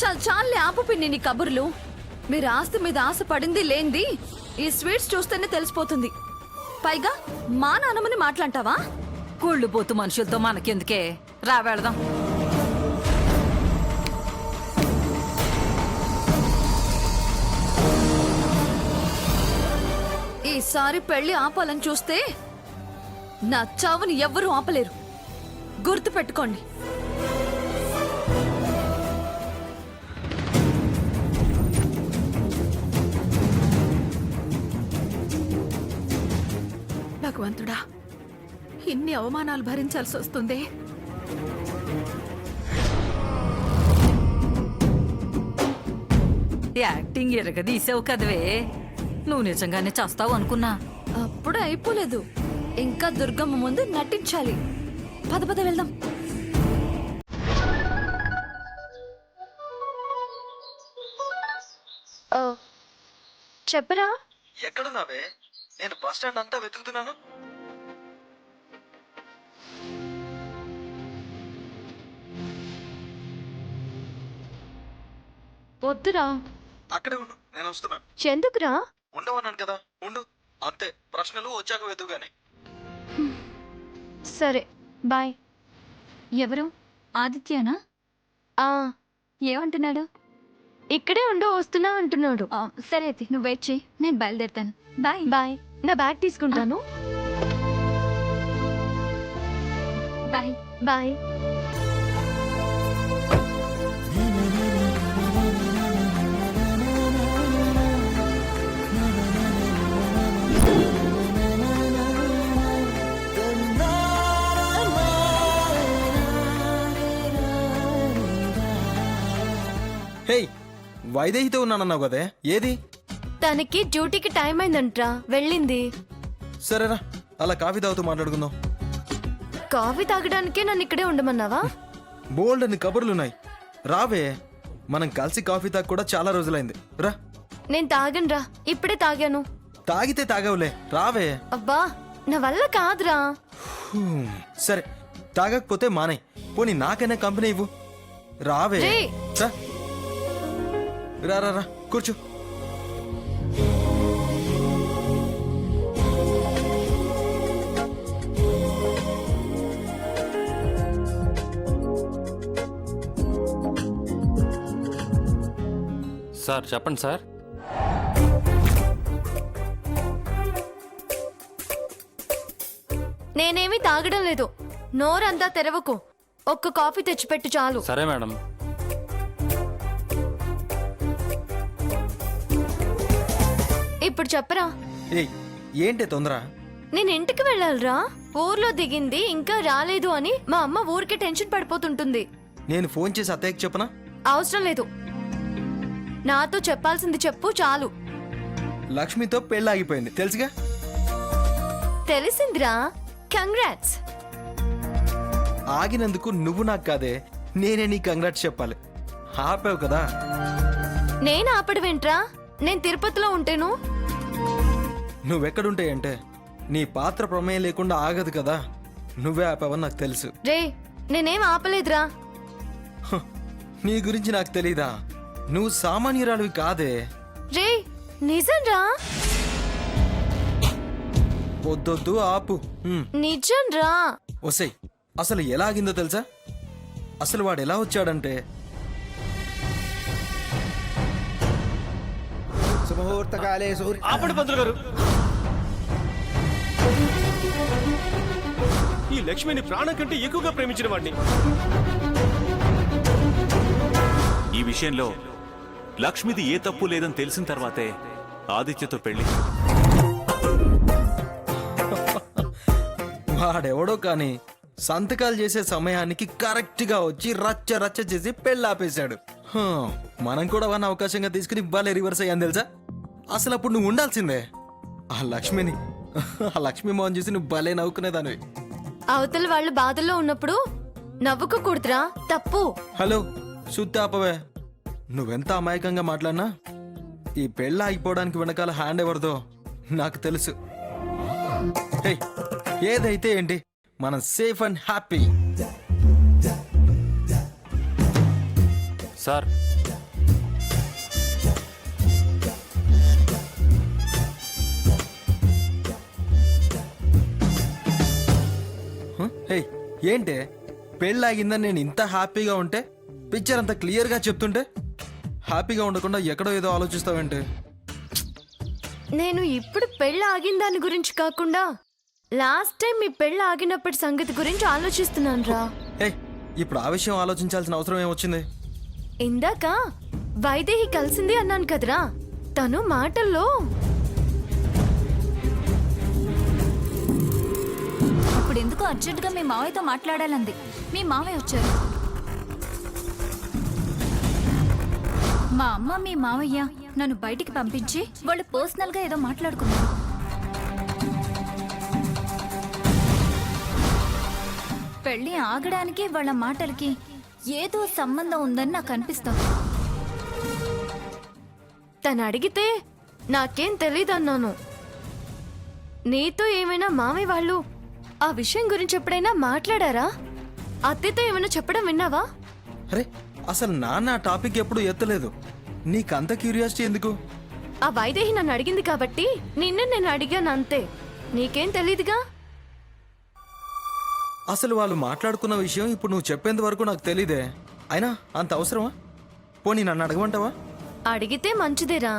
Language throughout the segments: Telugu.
చాలే ఆపు పిన్ని నీ కబుర్లు. మీరు ఆస్తి మీద ఆశ పడింది లేంది ఈ స్వీట్స్ చూస్తేనే తెలిసిపోతుంది. పైగా మా నాన్నమ్మని మాట్లాంటావా? కుళ్ళు పోతు మనుషులతో మనకెందుకే, రా వెళదాం. ఈసారి పెళ్లి ఆపాలని చూస్తే నా చావుని ఎవ్వరూ ఆపలేరు. గుర్తు పెట్టుకోండి. భగవంతుడా, ఇన్ని అవమానాలు భరించాల్సి వస్తుంది. యాక్టింగ్ ఎరగదీసావు కదవే, నువ్వు నిజంగానే చేస్తావు అనుకున్నా. అప్పుడే అయిపోలేదు, ఇంకా దుర్గమ్మ ముందు నటించాలి. పద పద వెళ్దాం. చెప్పరా? ఎక్కడున్నావే? నేను బస్ స్టాండ్ అంతా వెతుకుతున్నాను. వద్దురా. అక్కడే ఉండు, నేను వస్తున్నాను. ఎందుకురా? ఉండవన్నాను కదా, ఉండు. అంతే, ప్రశ్నలు వచ్చాక వెతుగానే. సరే బాయ్. ఎవరు? ఆదిత్యనా? ఏమంటున్నాడు? ఇక్కడే ఉండు, వస్తున్నా అంటున్నాడు. సరే అయితే నువ్వు వెయిట్ చేయి, నేను బయలుదేరుతాను. బాయ్. బాయ్. నా బ్యాగ్ తీసుకుంటాను. బాయ్. బాయ్. హే, వైదేహితో ఉన్నానన్నావు కదే, ఏది? తనకి డ్యూటీకి టైం అయిందంట్రా, వెళ్ళింది. సరేరా, అలా కాఫీ తాగుతూ మాట్లాడుకుందాం. కాఫీ తాగడానికే నన్ను ఇక్కడే ఉండమన్నావా? బోల్డ్ అని కబుర్లున్నాయి, రావే. మనం కలిసి కాఫీ తాగి కూడా చాలా రోజులైంది, రా. నేను తాగనురా, ఇప్పుడే తాగాను. తాగితే తాగవులే, రావే. అబ్బా, నా వల్ల కాదురా. సరే, తాగకపోతే మానే, పోనీ నాకైనా కంపెనీ ఇవ్వు. రావే. రేయ్. రా రా రా, కూర్చో. సార్ చెప్పండి సార్. నేనేమీ తాగడం లేదు, నోరంతా తెరవకు. ఒక్క కాఫీ తెచ్చిపెట్టు చాలు. సరే మేడం. ఇప్పుడు చెప్పరా. ఏయ్, ఏంటి తొందర? నేను ఇంటికి వెళ్ళాలిరా. ఊర్లో దిగింది ఇంకా రాలేదు అని మా అమ్మ ఊరికే టెన్షన్ పడిపోతుంటుంది. నేను ఫోన్ చేసి అత్తయ్యకి చెప్పనా? అవసరం లేదు, నాతో చెప్పాల్సింది చెప్పు చాలు. లక్ష్మితో పెళ్ళాగిపోయింది తెలుసుగా. తెలిసిందిరా, కంగ్రాట్స్. ఆగినందుకు నువ్వు నాకు కాదే, నేనే నీ కంగ్రాట్స్ చెప్పాలి. ఆపావు కదా. నేను ఆపడమేంట్రా, నేను తిరుపతిలో ఉంటేను. నువ్వెక్కడుంటాయంటే నీ పాత్ర ప్రమేయం లేకుండా ఆగదు కదా. నువ్వే ఆపావని నాకు తెలుసు. రే, నేనేం ఆపలేదురా. హ, నీ గురించి నాకు తెలీదా? నువ్వు సామాన్యురాలివి కాదే. రే, నిజంరా. వద్దొద్దు, ఆపు. నిజంరా. ఒసేయ్, అసలు ఎలా ఆగిందో తెలుసా? అసలు వాడు ఎలా వచ్చాడంటే, శుభముహూర్తకాలే ఆపండి పంతులు గారు. ఈ లక్ష్మిని ప్రాణం కంటే ఎక్కువగా ప్రేమించిన వాడిని. ఈ విషయంలో లక్ష్మిది ఏ తప్పు లేదని తెలిసిన తర్వాతే ఆదిత్యతో పెళ్లి. వాడెవడో కానీ సంతకాలు చేసే సమయానికి కరెక్ట్ గా వచ్చి రచ్చ రచ్చ చేసి పెళ్ళాపేశాడు. మనం కూడా వాడిని అవకాశంగా తీసుకుని భలే రివర్స్ అయ్యాను తెలుసా. అసలు అప్పుడు నువ్వు ఉండాల్సిందే. ఆ లక్ష్మిని, ఆ లక్ష్మి మోహన్ చూసి నువ్వు భలే నవ్వుకునేదానివి. అవతల వాళ్ళు బాధల్లో ఉన్నప్పుడు నవ్వుకోకూడదురా, తప్పు. హలో, సుత్తాపవే. నువ్వెంత అమాయకంగా మాట్లాడినా ఈ పెళ్ళ ఆగిపోవడానికి వెనకాల హ్యాండ్ ఎవరిదో నాకు తెలుసు. హే, ఏదైతే ఏంటి, మనం సేఫ్ అండ్ హ్యాపీ. సార్ ఏంటే పెళ్ళాగిందని నేను ఇంత హ్యాపీగా ఉంటే పిక్చర్ అంత క్లియర్గా చెప్తుంటే హ్యాపీగా ఉండకుండా ఎక్కడో ఏదో ఆలోచిస్తావేంటి? నేను ఇప్పుడు పెళ్ళి ఆగిన దాని గురించి కాకుండా లాస్ట్ టైం మీ పెళ్ళి ఆగినప్పటి సంగతి గురించి ఆలోచిస్తున్నాను రా. ఏ ఇప్పుడు ఆ విషయం ఆలోచించాల్సిన అవసరం ఏమొచ్చింది? ఇందాక వైదేహి కలిసింది అన్నాను కదరా, తను మాటల్లో ఇప్పుడు ఎందుకు అర్జెంటుగా మీ మావయ్యతో మాట్లాడాలంది. మీ మావయ్య వచ్చారు. మా అమ్మ మీ మావయ్య నన్ను బయటికి పంపించి వాళ్ళు పర్సనల్ గా ఏదో మాట్లాడుకున్నారు. పెళ్లి ఆగడానికి వాళ్ళ మాటలకి ఏదో సంబంధం ఉందని నాకు అనిపిస్తుంది. తను అడిగితే నాకేం తెలీదన్నాను. నీతో ఏమైనా మామయ్య వాళ్ళు ఆ విషయం గురించి ఎప్పుడైనా మాట్లాడారా? అత్తయ్యతో ఏమైనా చెప్పడం విన్నావా? అరే అసలు నాన్న ఆ టాపిక్ ఎప్పుడు ఎత్తలేదు. నీకంత క్యూరియాసిటీ ఎందుకు? ఆ వైదేహి నన్ను అడిగింది కాబట్టి నిన్నే నేను అడిగాను అంతే. నీకేం తెలీదుగా. అసలు వాళ్ళు మాట్లాడుకున్న విషయం ఇప్పుడు నువ్వు చెప్పేంత వరకు నాకు తెలీదే. అయినా అంత అవసరమా? పోనీ నన్ను అడగమంటావా? అడిగితే మంచిదేరా,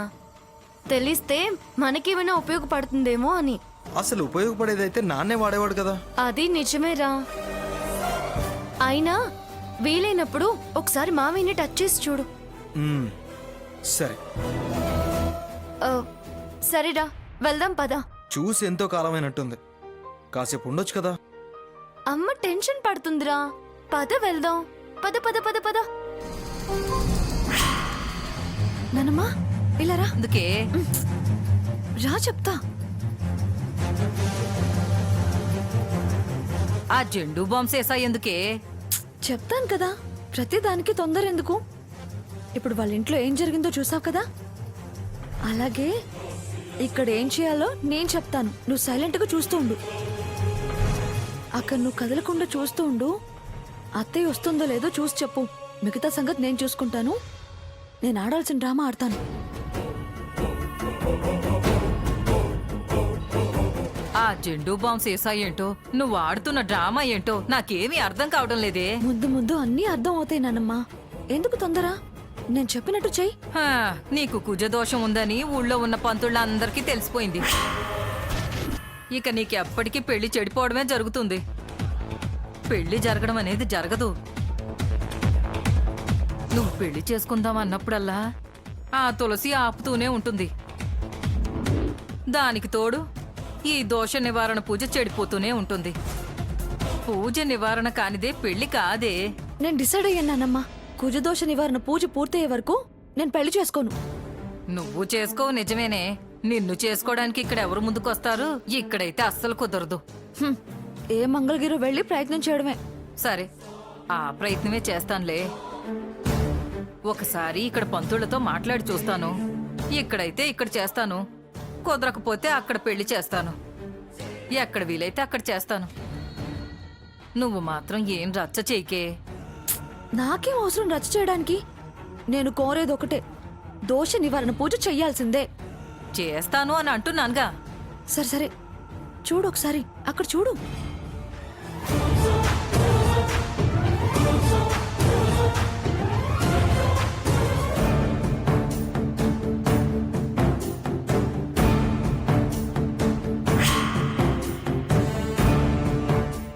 తెలిస్తే మనకేమైనా ఉపయోగపడుతుందేమో అని. అసలు ఉపయోగపడేదైతే నాన్నే వాడేవాడు కదా. అది నిజమేరా. అయినా వీలైనప్పుడు ఒకసారి మామయ్యని టచ్ చేసి చూడు. మ్మ్. సరే ఆ, సరేరా వెళ్దాం పద. చూసి ఎంతో కాలమైనట్టుంది. కాసేపు ఉండొచ్చు కదా. అమ్మ టెన్షన్ పడుతుందిరా, పద వెళ్దాం. పద పద పద పద. నానమ్మా ఇలా రా. అందుకే రా చెప్తా. ఆ జెండు బాంబ్ సీసా ఎందుకే? చెప్తాను కదా, ప్రతిదానికి తొందర ఎందుకు? ఇప్పుడు వాళ్ళ ఇంట్లో ఏం జరిగిందో చూసావు కదా, అలాగే ఇక్కడ ఏం చేయాలో నేను చెప్తాను. నువ్వు సైలెంట్గా చూస్తూ ఉండు. అక్కడ నువ్వు కదలకుండా చూస్తూ ఉండు. అత్తయ్య వస్తుందో లేదో చూసి చెప్పు. మిగతా సంగతి నేను చూసుకుంటాను. నేను ఆడాల్సిన డ్రామా ఆడతాను. ఆ జెండు బాంబ్ సీసా ఏంటో, నువ్వు ఆడుతున్న డ్రామా ఏంటో నాకేమీ అర్థం కావడం లేదే. ముందు ముందు అన్నీ అర్థం అవుతాయి నానమ్మా. ఎందుకు తొందర? నేను చెప్పినట్టు చెయ్యి. హా, నీకు కుజదోషం ఉందని ఊళ్ళో ఉన్న పంతుళ్ళందరికీ తెలిసిపోయింది. ఇక నీకెప్పటికీ పెళ్లి చెడిపోవడమే జరుగుతుంది. పెళ్లి జరగడం అనేది జరగదు. నువ్వు పెళ్లి చేసుకుందాం అన్నప్పుడల్లా ఆ తులసి ఆపుతూనే ఉంటుంది. దానికి తోడు ఈ దోష నివారణ పూజ చెడిపోతూనే ఉంటుంది. పూజ నివారణ కానిదే పెళ్లి కాదే. నేను డిసైడ్ అయ్యాను నానమ్మా. కుజదోష నివారణ పూజ పూర్తయ్యే వరకు నేను పెళ్లి చేసుకోను. నువ్వు చేసుకో నిజమేనే. నిన్ను చేసుకోవడానికి ఇక్కడ ఎవరు ముందుకొస్తారు? ఇక్కడైతే అస్సలు కుదరదు. హ్మ్. ఏ మంగళగిరి వెళ్ళి ప్రయత్నం చేయడమే. సరే, ఆ ప్రయత్నమే చేస్తానులే. ఒకసారి ఇక్కడ పంతులతో మాట్లాడి చూస్తాను. ఇక్కడైతే ఇక్కడ చేస్తాను, కుదరకపోతే అక్కడ పెళ్లి చేస్తాను. ఎక్కడ వీలైతే అక్కడ చేస్తాను. నువ్వు మాత్రం ఏం రచ్చ చేయకే. నాకేం అవసరం రచ్చ చేయడానికి? నేను కోరేది ఒకటే, దోష నివారణ పూజ చెయ్యాల్సిందే. చేస్తాను అని అంటున్నానుగా. సరే సరే, చూడు ఒకసారి అక్కడ చూడు.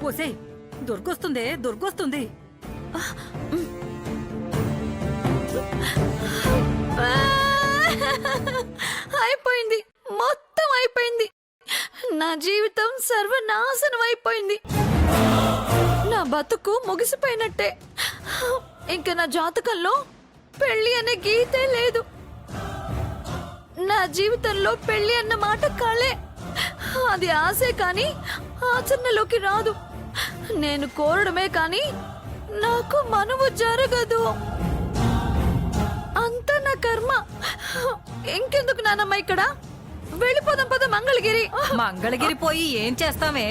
ఓసే, దొరికొస్తుంది. అయిపోయింది, మొత్తం అయిపోయింది. నా జీవితం సర్వనాశనం అయిపోయింది. నా బతుకు ముగిసిపోయినట్టే. ఇంకా నా జాతకంలో పెళ్లి అనే గీతే లేదు. నా జీవితంలో పెళ్లి అన్న మాట కళే. అది ఆశే కానీ ఆచరణలోకి రాదు. నేను కోరడమే కానీ నాకు మనవు జరగదు. అంతా నా కర్మ. ఇంకెందుకు నానమ్మ ఇక్కడ? వెళ్ళిపోదాం పద మంగళగిరి. మంగళగిరి పోయి ఏం చేస్తామే?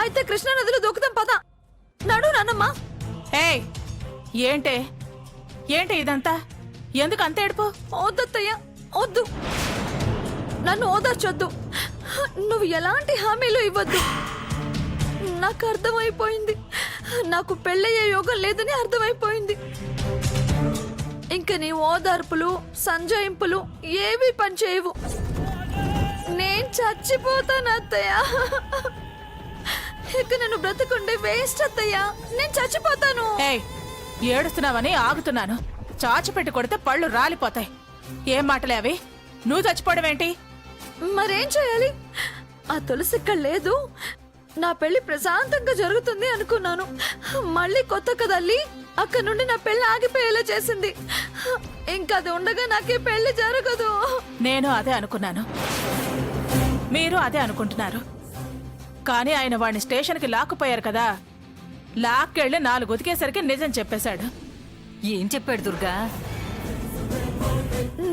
అయితే కృష్ణా నదిలో దూకుదాం పద. నడు నానమ్మ. ఏయ్ ఏంటే ఇదంతా? ఎందుకు అంత ఏడుపు? వద్దత్తయ్య, వద్దు. నన్ను ఓదార్చొద్దు. నువ్వు ఎలాంటి హామీలు ఇవ్వద్దు. నాకు అర్థమైపోయింది. నాకు పెళ్ళయ్యే యోగం లేదని అర్థమైపోయింది. ఇంక నీ ఓదార్పులు సంజాయింపులు ఏవి పనిచేయవు. నేను చచ్చిపోతాను అత్తయ్య. ఇక నేను బ్రతుకుండే వేస్ట్ అత్తయ్య. నేను చచ్చిపోతాను. ఏయ్ ఏడుస్తున్నావని ఆగుతున్నాను. చాచి పెట్టి కొడితే పళ్ళు రాలిపోతాయి. ఏం మాటలే అవి? నువ్వు చచ్చిపోవడం ఏంటి? మరేం చేయాలి? ఆ తులసి ఇక్కడ లేదు. నా పెళ్లి ప్రశాంతంగా జరుగుతుంది అనుకున్నాను. మళ్ళీ కొత్త కదల్లి అక్కడ నుండి నా పెళ్లి ఆగిపోయేలా చేసింది. ఇంకా అది ఉండగా నాకే పెళ్లి జరగదు. నేను అదే అనుకున్నాను, మీరు అదే అనుకుంటున్నారు. కానీ ఆయన వాడిని స్టేషన్కి లాక్కుపోయారు కదా. లాక్కెళ్ళి 4 ఉతికేసరికి నిజం చెప్పేశాడు. ఏం చెప్పాడు దుర్గా?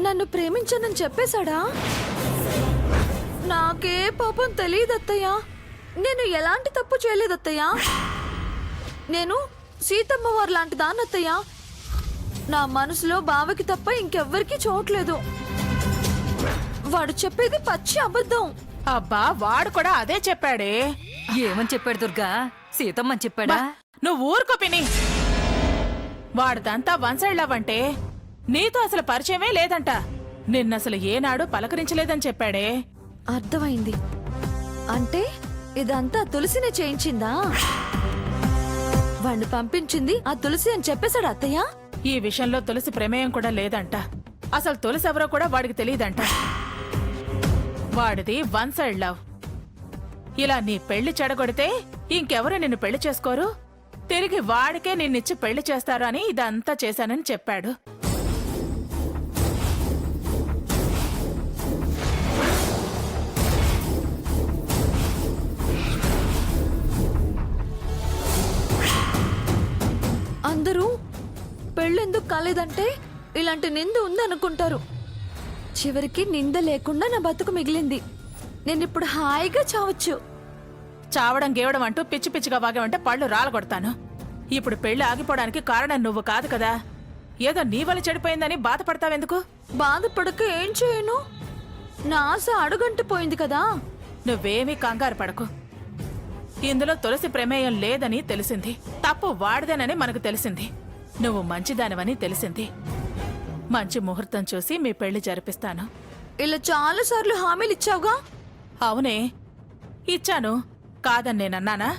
నన్ను ప్రేమించనని చెప్పేశాడా? నాకే పాపం తెలియదత్తయ్య. నేను ఎలాంటి తప్పు చేయలేదత్తయ్య. నేను సీతమ్మ వారు లాంటి దాన్నత్తయ్య. నా మనసులో బావకి తప్ప ఇంకెవ్వరికీ చూడలేదు. వాడు చెప్పేది పచ్చి అబద్ధం. అబ్బా వాడు కూడా అదే చెప్పాడే. ఏమని చెప్పాడు దుర్గా? సీతమ్మని చెప్పాడా? నువ్వు ఊరుకో పిని. వాడిదంతా వంశళ్ళవంటే నీతో అసలు పరిచయమే లేదంట. నిన్నసలు ఏనాడు పలకరించలేదని చెప్పాడే. అర్థమైంది. అంటే ఇదంతా తులసినే చేయించిందా? వాణ్ణి పంపించింది ఆ తులసి అని చెప్పేశాడు అత్తయ్య. ఈ విషయంలో తులసి ప్రమేయం కూడా లేదంట. అసలు తులసి ఎవరో కూడా వాడికి తెలియదంట. వాడిది వన్ సైడ్ లవ్. ఇలా నీ పెళ్లి చెడగొడితే ఇంకెవరు నిన్ను పెళ్లి చేసుకోరు. తిరిగి వాడికే నిన్నిచ్చి పెళ్లి చేస్తారు అని ఇదంతా చేశానని చెప్పాడు. అందరూ పెళ్ళెందుకు కాలేదంటే ఇలాంటి నింద ఉందనుకుంటారు. చివరికి నింద లేకుండా నా బతుకు మిగిలింది. నేనిప్పుడు హాయిగా చావచ్చు. చావడం గేవడం అంటూ పిచ్చి పిచ్చిగా వాగావంటే పళ్ళు రాలగొడతాను. ఇప్పుడు పెళ్లి ఆగిపోవడానికి కారణం నువ్వు కాదు కదా. ఏదో నీ వల్ల చెడిపోయిందని బాధపడతావెందుకు? బాధపడక ఏం చేయను? నా ఆశ అడుగంటు పోయింది కదా. నువ్వేమీ కంగారు పడకు. ఇందులో తులసి ప్రమేయం లేదని తెలిసింది. తప్పు వాడిదేనని మనకు తెలిసింది. నువ్వు మంచిదానివని తెలిసింది. మంచి ముహూర్తం చూసి మీ పెళ్లి జరిపిస్తాను. ఇలా చాలా సార్లు హామీలు ఇచ్చావుగా. అవునే ఇచ్చాను, కాదని నేనన్నానా?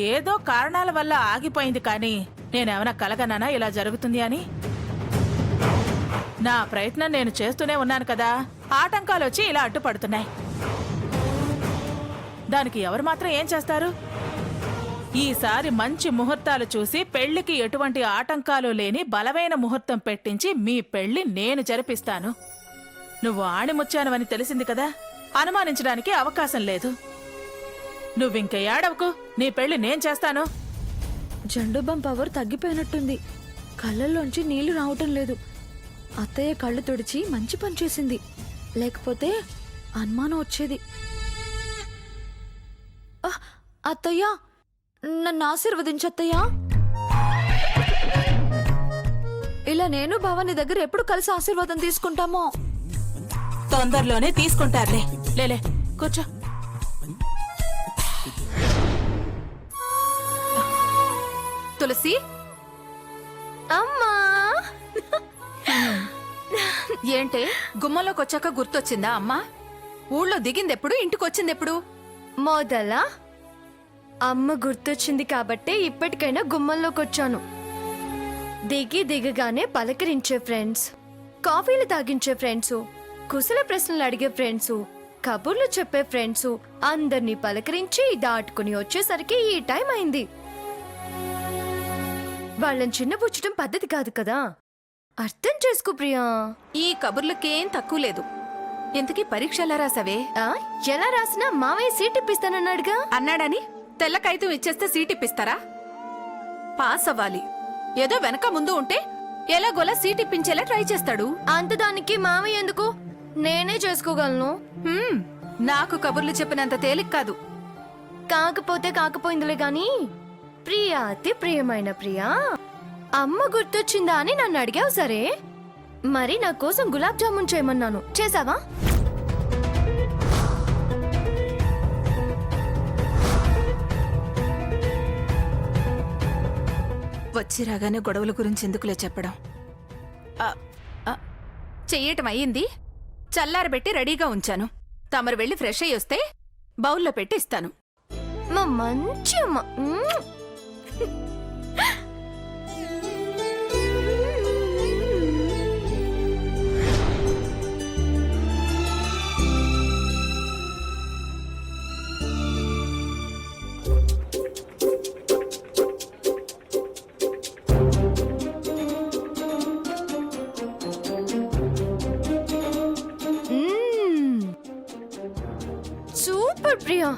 ఏదో కారణాల వల్ల ఆగిపోయింది, కానీ నేనేమైనా కలగన్నానా ఇలా జరుగుతుంది అని? నా ప్రయత్నం నేను చేస్తూనే ఉన్నాను కదా. ఆటంకాలు వచ్చి ఇలా అడ్డుపడుతున్నాయి. దానికి ఎవరు మాత్రం ఏం చేస్తారు? ఈసారి మంచి ముహూర్తాలు చూసి పెళ్లికి ఎటువంటి ఆటంకాలు లేని బలమైన ముహూర్తం పెట్టించి మీ పెళ్లి నేను జరిపిస్తాను. నువ్వు ఆణిముచ్చానవని తెలిసింది కదా. అనుమానించడానికి అవకాశం లేదు. నువ్వింక ఏడవకు. నీ పెళ్లి నేను చేస్తాను. జండుబాం పవర్ తగ్గిపోయినట్టుంది. కళ్ళల్లోంచి నీళ్లు రావటం లేదు. అత్తయ్య కళ్ళు తుడిచి మంచి పని చేసింది. లేకపోతే అనుమానం వచ్చేది. అత్తయ్య, నన్ను ఆశీర్వదించత్తయ్యా. ఇలా నేను భవాని దగ్గర ఎప్పుడు కలిసి ఆశీర్వాదం తీసుకుంటామో. తొందరలోనే తీసుకుంటారులే. లేలే కూర్చో. తులసి, అమ్మా ఏంటే గుమ్మలోకి వచ్చాక గుర్తొచ్చిందా అమ్మా? ఊళ్ళో దిగిందెప్పుడు, ఇంటికొచ్చిందెప్పుడు? మొదల అమ్మ గుర్తొచ్చింది కాబట్టే ఇప్పటికైనా గుమ్మంలోకి వచ్చాను. దిగగానే పలకరించే ఫ్రెండ్స్, కాఫీలు తాగించే ఫ్రెండ్స్, కుశల ప్రశ్నలు అడిగే ఫ్రెండ్స్, కబుర్లు చెప్పే ఫ్రెండ్స్ అందరినీ పలకరించి దాటుకుని వచ్చేసరికి ఈ టైం అయింది. వాళ్ళని చిన్నపుచ్చటం పద్ధతి కాదు కదా. అర్థం చేసుకో ప్రియా. ఈ కబుర్లకేం తక్కువ లేదు. ఇంతకీ పరీక్ష ఎలా రాసావే? ఎలా రాసినా మావయ్య సీట్ ఇప్పిస్తానన్నాడుగా. అన్నాడని తెల్ల కాగితం ఇచ్చేస్తే సీట్ ఇప్పిస్తారా? పాస్ అవ్వాలి. ఏదో వెనక ముందు ఉంటే ఎలాగోలా సీట్ ఇప్పించేలా ట్రై చేస్తాడు. అంత దానికి మావయ్య ఎందుకు? నేనే చేసుకోగలను. నాకు కబుర్లు చెప్పినంత తేలిక కాదు. కాకపోతే కాకపోయిందిలే గాని ప్రియా, అతి ప్రియమైన ప్రియా, అమ్మ గుర్తొచ్చిందా అని నన్ను అడిగావు. సరే, మరి నా కోసం గులాబ్ జామున్ చేయమన్నాను, చేసావా? వచ్చి రాగానే గొడవల గురించి ఎందుకులే చెప్పడం. చెయ్యటం అయ్యింది, చల్లారబెట్టి రెడీగా ఉంచాను. తమరు వెళ్ళి ఫ్రెష్ అయ్యి వస్తే బౌల్లో పెట్టి ఇస్తాను. మా మంచి అమ్మ. సూపర్ ప్రియా,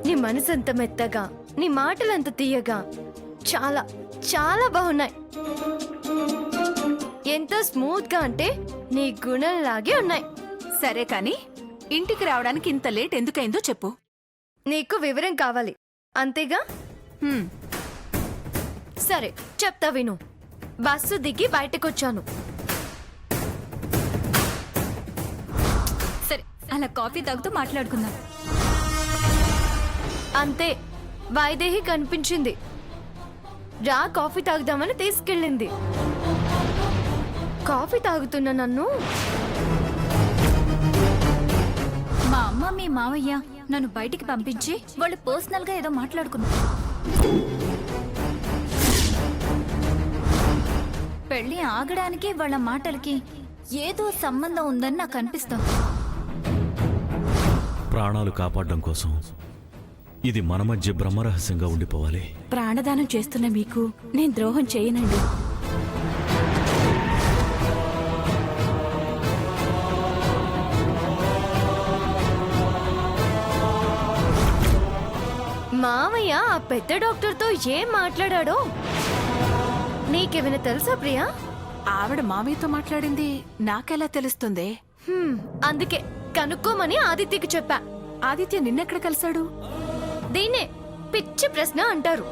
నీ మనసు అంత మెత్తగా, నీ మాటలంత తీయగా, చాలా చాలా బాగున్నాయి. ఎంత స్మూత్ గా అంటే నీ గుణంలాగే ఉన్నాయి. సరే కాని ఇంటికి రావడానికి ఇంత లేట్ ఎందుకైందో చెప్పు. నీకు వివరం కావాలి అంతేగా? హ్మ్, సరే చెప్తా విను. బస్సు దిగి బయటకొచ్చాను. సరే అలా కాఫీ తాగుతూ మాట్లాడుకుందాం. అంతే, వైదేహి కనిపించింది. రా కాఫీ తాగుదామని తీసుకెళ్ళింది. కాఫీ తాగుతున్న నన్ను మా అమ్మ మీ మావయ్య నన్ను బయటికి పంపించి వాళ్ళు పర్సనల్ గా ఏదో మాట్లాడుకున్నారు. పెళ్లి ఆగడానికి వాళ్ళ మాటలకి ఏదో సంబంధం ఉందని నాకు అనిపిస్తుంది. ప్రాణాలు కాపాడడం కోసం ఇది మన మధ్య బ్రహ్మరహస్యంగా ఉండిపోవాలి. ప్రాణదానం చేస్తున్న మీకు నేను ద్రోహం చేయనండి. మామయ్య ఆ పెద్ద డాక్టర్తో ఏం మాట్లాడాడో నీకేమైనా తెలుసా ప్రియా? ఆవిడ మామయ్యతో మాట్లాడింది నాకెలా తెలుస్తుంది? అందుకే కనుక్కోమని ఆదిత్యకి చెప్పా. ఆదిత్య నిన్నెక్కడ కలిశాడు? దీన్నే పిచ్చి ప్రశ్న అంటారు.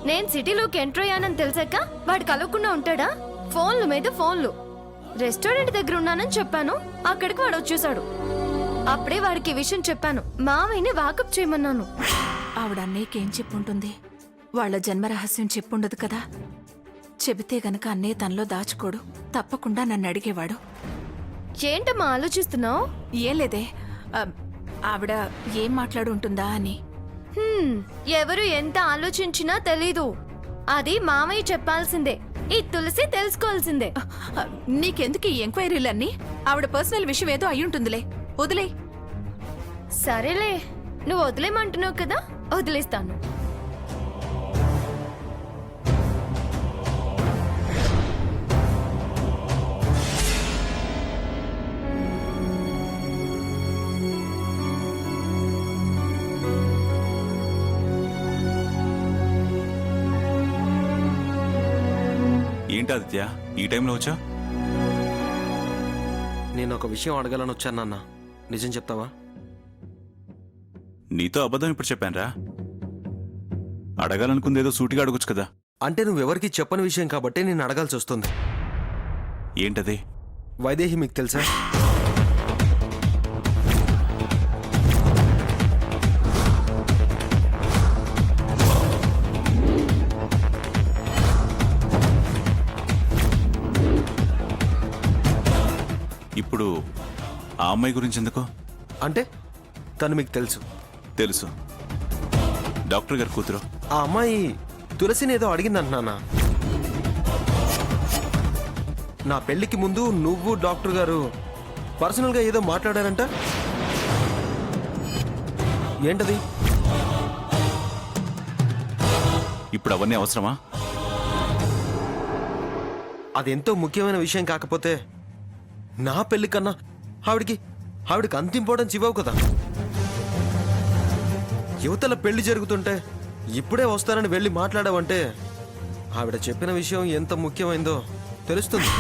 నేను సిటీలోకి ఎంటర్ అయ్యానని తెలిసాక వాడు కలవకుండా ఉంటాడా? ఫోన్లు మీద ఫోన్లు. రెస్టారెంట్ దగ్గర ఉన్నానని చెప్పాను, అక్కడికి వాడు వచ్చేసాడు. అప్పుడే వాడికి ఈ విషయం చెప్పాను. మావయ్యని వాకప్ చేయమన్నాను. ఆవిడ అన్నయ్యకేం చెప్పుంటుంది? వాళ్ళ జన్మరహస్యం చెప్పుండదు కదా. చెబితే గనక అన్నయ్య తనలో దాచుకోడు, తప్పకుండా నన్ను అడిగేవాడు. ఏంటమ్మా ఆలోచిస్తున్నావు? ఏం లేదే, ఆవిడ ఏం మాట్లాడు ఉంటుందా అని. ఎవరు ఎంత ఆలోచించినా తెలీదు. అది మామయ్య చెప్పాల్సిందే, ఈ తులసి తెలుసుకోవాల్సిందే. నీకెందుకు ఈ ఎంక్వైరీలన్నీ? ఆవిడ పర్సనల్ విషయం ఏదో అయ్యుంటుందిలే, వదిలే. సరేలే, నువ్వు వదిలేమంటున్నావు కదా, వదిలేస్తాను. ఏంటి ఆదిత్య ఈ టైంలో వచ్చా? నేను ఒక విషయం అడగాలని వచ్చాను నాన్న, నిజం చెప్తావా? నీతో అబద్ధం ఇప్పుడు చెప్పానురా. అడగాలనుకుందేదో సూటిగా అడగొచ్చు కదా. అంటే నువ్వెవరికి చెప్పని విషయం కాబట్టి నేను అడగాల్సి వస్తుంది. ఏంటది? వైదేహి మీకు తెలుసా? ఇప్పుడు ఆ అమ్మాయి గురించి ఎందుకు? అంటే తను మీకు తెలుసు? తెలుసు, డాక్టర్ గారి కూతురు. ఆ అమ్మాయి తులసిని ఏదో అడిగిందంటున్నానా? నా పెళ్లికి ముందు నువ్వు డాక్టర్ గారు పర్సనల్గా ఏదో మాట్లాడారంట. ఏంటది? ఇప్పుడు అవన్నీ అవసరమా? అదెంతో ముఖ్యమైన విషయం కాకపోతే నా పెళ్లి కన్నా ఆవిడికి అంత ఇంపార్టెన్స్ ఇవ్వవు కదా. యువతల పెళ్లి జరుగుతుంటే ఇప్పుడే వస్తానని వెళ్ళి మాట్లాడావంటే ఆవిడ చెప్పిన విషయం ఎంత ముఖ్యమైందో తెలుస్తుంది.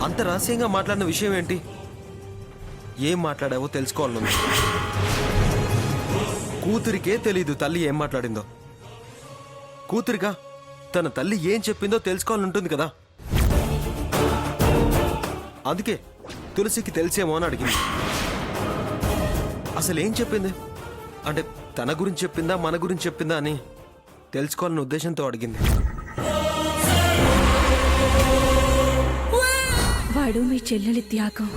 అంత రహస్యంగా మాట్లాడిన విషయం ఏంటి? ఏం మాట్లాడావో తెలుసుకోవాలను. కూతురికే తెలీదు తల్లి ఏం మాట్లాడిందో. కూతురిగా తన తల్లి ఏం చెప్పిందో తెలుసుకోవాలంటుంది కదా. అందుకే తులసికి తెలిసేమో అని అడిగింది. అసలు ఏం చెప్పింది? అంటే తన గురించి చెప్పిందా మన గురించి చెప్పిందా అని తెలుసుకోవాలనే ఉద్దేశంతో అడిగింది. వాడు మీ చెల్లెలి త్యాగం.